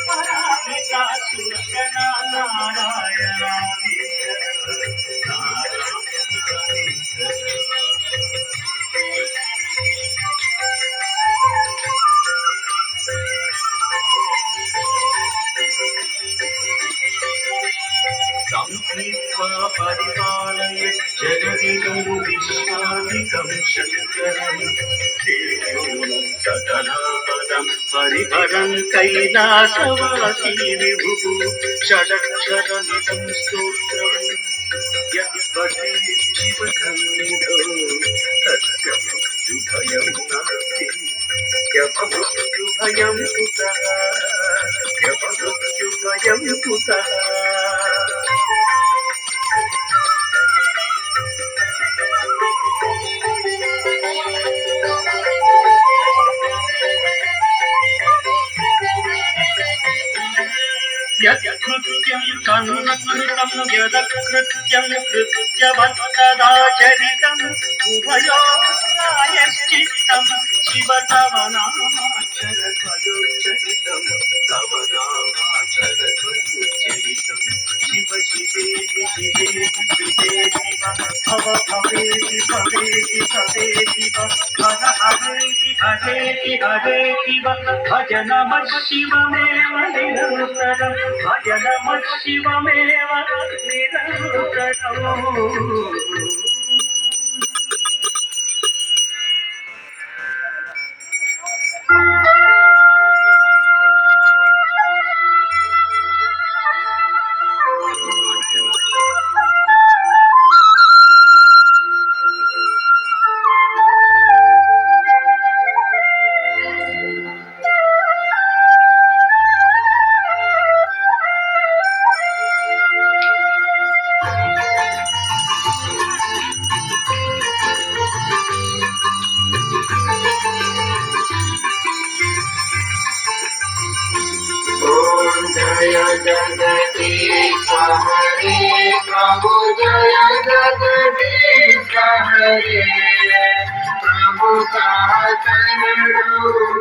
पराजिता सुरजना संहित्वा परिपालय जगदिदं विश्वादिकं शङ्करं सेव्यो सकलापदं परिहरं कैलासवासी विभुः षडक्षरमिदं स्तोत्रम् यः पठेत् शिवसन्निधौ तस्य मृत्युभयं नास्ति यममृत्युभयं कुतः यममृत्युभयं कुतः यत्कृत्यं तन्नकृतं यदकृत्यं कृत्यवत्तदाचरितम् उभयोरायश्चित्तं शिव तव नामाक्षरद्वयोच्चरितं तव नामाक्षरद्वयोच्चरितं शिव शिवेति शिवेति शिवेति भव भवेति भवेति भवेति हर हरेति हरेति हरेति भज नमः शिवमेव निरन्तरं भज नमः शिवमेव निरन्तरम् जय जगदीश हरे प्रभु जय जगदीश हरे प्रभु का